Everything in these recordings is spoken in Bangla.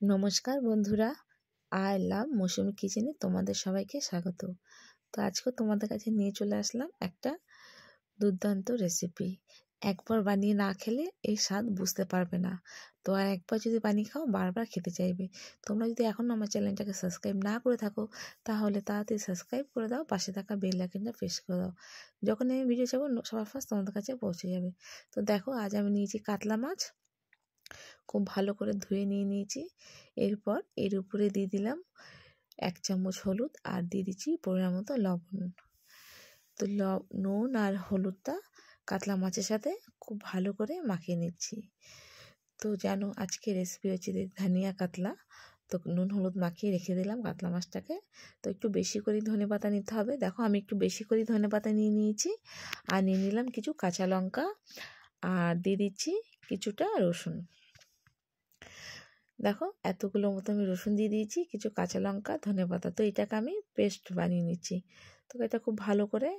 নমস্কার বন্ধুরা, আই লাভ মৌসুমি কিচেনে তোমাদের সবাইকে স্বাগত। তো আজকে তোমাদের কাছে নিয়ে চলে আসলাম একটা দুর্দান্ত রেসিপি। একবার বানিয়ে না খেলে এই স্বাদ বুঝতে পারবে না। তো আর একবার যদি বানিয়ে খাও বারবার খেতে চাইবে। তোমরা যদি এখনও আমার চ্যানেলটাকে সাবস্ক্রাইব না করে থাকো তাহলে তাড়াতাড়ি সাবস্ক্রাইব করে দাও, পাশে থাকা বেল আইকনটা প্রেস করে দাও। যখন আমি ভিডিও ছাড়বো সবার ফার্স্ট তোমাদের কাছে পৌঁছে যাবে। তো দেখো, আজ আমি নিয়েছি কাতলা মাছ, খুব ভালো করে ধুয়ে নিয়েছি। এরপর এর উপরে দিয়ে দিলাম 1 চামচ হলুদ আর দিয়ে দিচ্ছি পরিমাণ মতো লবণ। তো নুন আর হলুদটা কাতলা মাছের সাথে খুব ভালো করে মাখিয়ে নিচ্ছি। তো জানো আজকে রেসিপি হচ্ছে ধনিয়া কাতলা। তো নুন হলুদ মাখিয়ে রেখে দিলাম কাতলা মাছটাকে। তো একটু বেশি করে ধনেপাতা নিতে হবে। দেখো আমি একটু বেশি করে ধনেপাতা নিয়ে নিয়েছি, আর নিয়ে নিলাম কিছু কাঁচা লঙ্কা, আর দিয়ে দিচ্ছি কিছুটা রসুন। দেখো এতগুলো মতো আমি রসুন দিয়ে দিয়েছি, কিছু কাঁচা লঙ্কা, ধনেপাতা। তো এটাকে আমি পেস্ট বানিয়ে নিচ্ছি। তো এটা খুব ভালো করে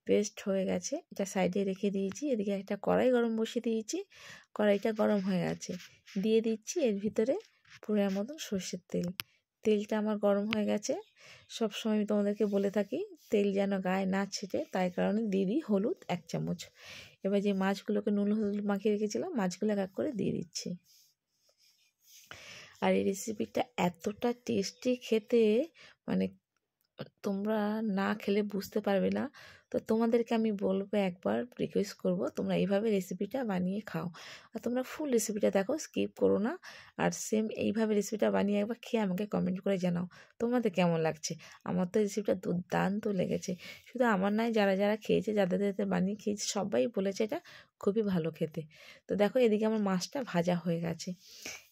পেস্ট হয়ে গেছে, এটা সাইডে রেখে দিয়েছি। এদিকে একটা কড়াই গরম বসিয়ে দিয়েছি, কড়াইটা গরম হয়ে গেছে। দিয়ে দিচ্ছি এর ভিতরে পরিমাণ মতন সর্ষের তেল। তেলটা আমার গরম হয়ে গেছে। সবসময় আমি তোমাদেরকে বলে থাকি তেল যেন গায়ে না ছিটে, তাই কারণে দিয়ে দিই হলুদ 1 চামচ। এবার যে মাছগুলোকে নুন হলুদ মাখিয়ে রেখেছিলাম মাছগুলো এক করে দিয়ে দিচ্ছি। আর এই রেসিপিটা এতটা টেস্টি খেতে, মানে তোমরা না খেলে বুঝতে পারবে না। তো তোমাদেরকে আমি বলবো, একবার রিকোয়েস্ট করব তোমরা এইভাবে রেসিপিটা বানিয়ে খাও। আর তোমরা ফুল রেসিপিটা দেখো, স্কিপ করো না। আর সেম এইভাবে রেসিপিটা বানিয়ে একবার খেয়ে আমাকে কমেন্ট করে জানাও তোমাদের কেমন লাগছে। আমার তো রেসিপিটা দুর্দান্ত লেগেছে। শুধু আমার নয়, যারা যারা খেয়েছে, যাদের যাদের বানিয়ে খেয়েছে, সবাই বলেছে এটা খুবই ভালো খেতে। তো দেখো এদিকে আমার মাছটা ভাজা হয়ে গেছে।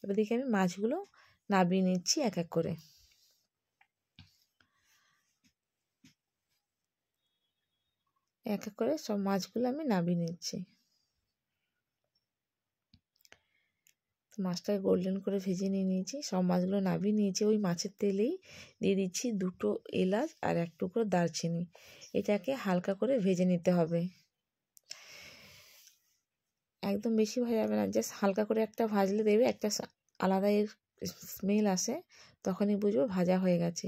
এবার দিকে আমি মাছগুলো নাবিয়ে নিচ্ছি এক এক করে। এক এক করে সব মাছগুলো আমি নাবিয়ে নিচ্ছি। মাছটাকে গোল্ডেন করে ভেজে নিয়েছি, সব মাছগুলো নাবিয়ে নিয়েছি। ওই মাছের তেলেই দিয়ে দিচ্ছি 2টো এলাচ আর 1 টুকরো দারচিনি। এটাকে হালকা করে ভেজে নিতে হবে, একদম বেশি ভাজা যাবে না, জাস্ট হালকা করে একটা ভাজলে দেবে একটা আলাদা স্মেল আসে, তখনই বুঝবো ভাজা হয়ে গেছে।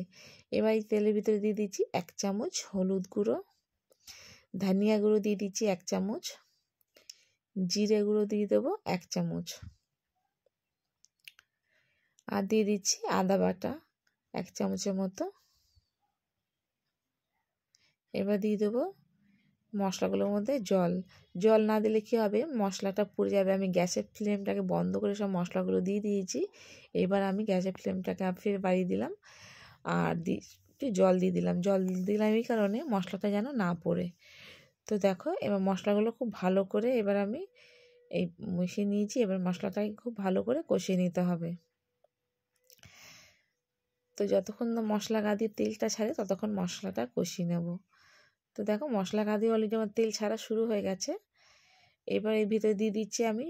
এবার এই তেলের ভিতরে দিয়ে দিচ্ছি 1 চামচ হলুদ গুঁড়ো, ধনিয়া গুঁড়ো দিয়ে দিচ্ছি 1 চামচ, জিরে গুঁড়ো দিয়ে দেবো 1 চামচ, আর দিয়ে দিচ্ছি আদা বাটা 1 চামচের মতো। এবার দিয়ে দেবো মশলাগুলোর মধ্যে জল। জল না দিলে কী হবে, মশলাটা পুড়ে যাবে। আমি গ্যাসের ফ্লেমটাকে বন্ধ করে সব মশলাগুলো দিয়ে দিয়েছি। এবার আমি গ্যাসের ফ্লেমটাকে ফের বাড়িয়ে দিলাম, আর একটু জল দিয়ে দিলাম। জল দিলাম এই কারণে মশলাটা যেন না পড়ে। তো দেখো এবার মশলাগুলো খুব ভালো করে এবার আমি এই মিশিয়ে নিয়েছি। এবার মশলাটাকে খুব ভালো করে কষিয়ে নিতে হবে। তো যতক্ষণ না মশলা গা দিয়ে তেলটা ছাড়ে ততক্ষণ মশলাটা কষিয়ে নেব। তো দেখো মশলা গা দিয়ে অলরেডি আমার তেল ছাড়া শুরু হয়ে গেছে। এবার এর ভিতরে দিয়ে দিচ্ছি আমি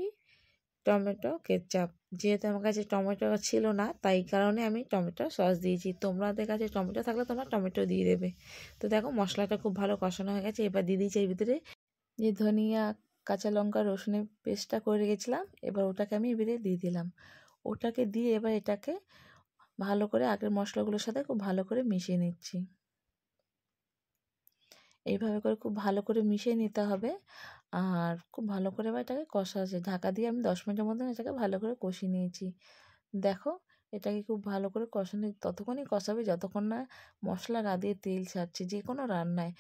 টমেটো কেচাপ। যেহেতু আমার কাছে টমেটো ছিল না, তাই কারণে আমি টমেটো সস দিয়েছি। তোমাদের কাছে টমেটো থাকলে তোমরা টমেটো দিয়ে দেবে। তো দেখো মশলাটা খুব ভালো কষানো হয়ে গেছে। এবার দিয়ে দিচ্ছি এর ভিতরে যে ধনিয়া, কাঁচা লঙ্কা, রসুনের পেস্টটা করে রেখেছিলাম। এবার ওটাকে আমি এর ভিতরে দিয়ে দিলাম। ওটাকে দিয়ে এবার এটাকে ভালো করে আগের মশলাগুলোর সাথে খুব ভালো করে মিশিয়ে নিচ্ছি। এইভাবে করে খুব ভালো করে মিশিয়ে নিতে হবে। আর খুব ভালো করে এবার এটাকে কষা আছে, ঢাকা দিয়ে আমি 10 মিনিটের মধ্যে এটাকে ভালো করে কষিয়ে নিয়েছি। দেখো এটাকে খুব ভালো করে কষানো, ততক্ষণই কষাবে যতক্ষণ না মশলা গা দিয়ে তেল ছাড়ছে। যে কোনো রান্নায়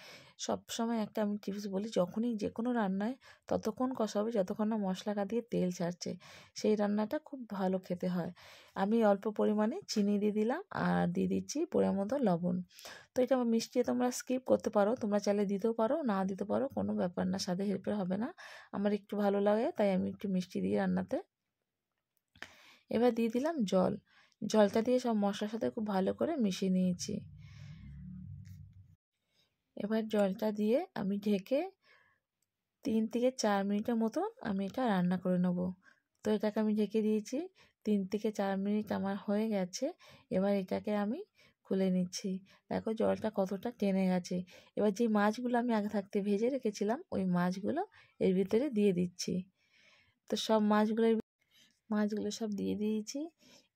সবসময় একটা আমি টিপস বলি, যখনই যে কোনো রান্নায় ততক্ষণ কষাবে যতক্ষণ না মশলা গা দিয়ে তেল ছাড়ছে, সেই রান্নাটা খুব ভালো খেতে হয়। আমি অল্প পরিমাণে চিনি দিয়ে দিলাম, আর দিয়ে দিচ্ছি পরিমাণ মতো লবণ। তো এটা মিষ্টি তোমরা স্কিপ করতে পারো, তোমরা চাইলে দিতেও পারো, না দিতে পারো, কোনো ব্যাপার না, স্বাদে হেরফের হবে না। আমার একটু ভালো লাগে তাই আমি একটু মিষ্টি দিই রান্নাতে। এবার দিয়ে দিলাম জল। জলটা দিয়ে সব মশলার সাথে খুব ভালো করে মিশিয়ে নিয়েছি। এবার জলটা দিয়ে আমি ঢেকে 3 থেকে 4 মিনিটের মতন আমি এটা রান্না করে নেব। তো এটাকে আমি ঢেকে দিয়েছি, 3 থেকে 4 মিনিট আমার হয়ে গেছে। এবার এটাকে আমি খুলে নিচ্ছি। দেখো জলটা কতটা টেনে গেছে। এবার যে মাছগুলো আমি আগে থাকতে ভেজে রেখেছিলাম ওই মাছগুলো এর ভিতরে দিয়ে দিচ্ছি। তো সব মাছগুলো সব দিয়ে দিয়েছি।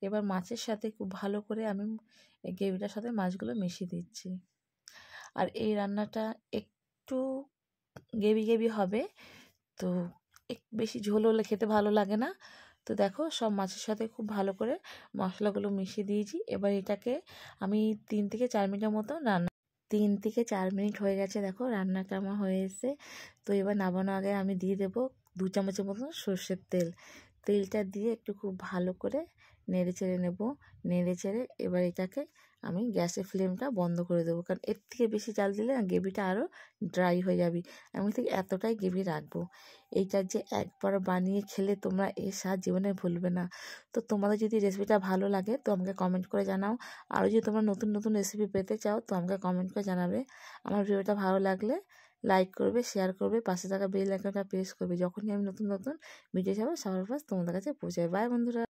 এবার মাছের সাথে খুব ভালো করে আমি এই গ্রেভিটার সাথে মাছগুলো মিশিয়ে দিচ্ছি। আর এই রান্নাটা একটু গ্রেভি গ্রেভি হবে, তো বেশি ঝোল হলে খেতে ভালো লাগে না। তো দেখো সব মাছের সাথে খুব ভালো করে মশলাগুলো মিশিয়ে দিয়েছি। এবার এটাকে আমি 3 থেকে 4 মিনিটের মতো 3 থেকে 4 মিনিট হয়ে গেছে, দেখো রান্নাটা আমার হয়ে এসে। তো এবার নামানোর আগে আমি দিয়ে দেবো 2 চামচের মতো সর্ষের তেল। তেলটা দিয়ে একটু খুব ভালো করে নেড়ে চেড়ে নেবো। নেড়ে চেড়ে এবার এটাকে আমি গ্যাসের ফ্লেমটা বন্ধ করে দেবো, কারণ এর থেকে বেশি জাল দিলে না গ্রেভিটা আরও ড্রাই হয়ে যাবে। আমি ঠিক এতটাই গ্রেভি রাখবো। এইটা যে একবার বানিয়ে খেলে তোমরা এর স্বাদ জীবনে ভুলবে না। তো তোমাদের যদি রেসিপিটা ভালো লাগে তো আমাকে কমেন্ট করে জানাও। আরও যদি তোমরা নতুন নতুন রেসিপি পেতে চাও তো আমাকে কমেন্ট করে জানাবে। আমার ভিডিওটা ভালো লাগলে লাইক করবে, শেয়ার করবে, পাশে থাকা বেল আইকনটা প্রেস করবে। যখনই আমি নতুন নতুন ভিডিও ছাড়বো সবার ফার্স্ট তোমাদের কাছে পৌঁছাবে। বাই বন্ধুরা।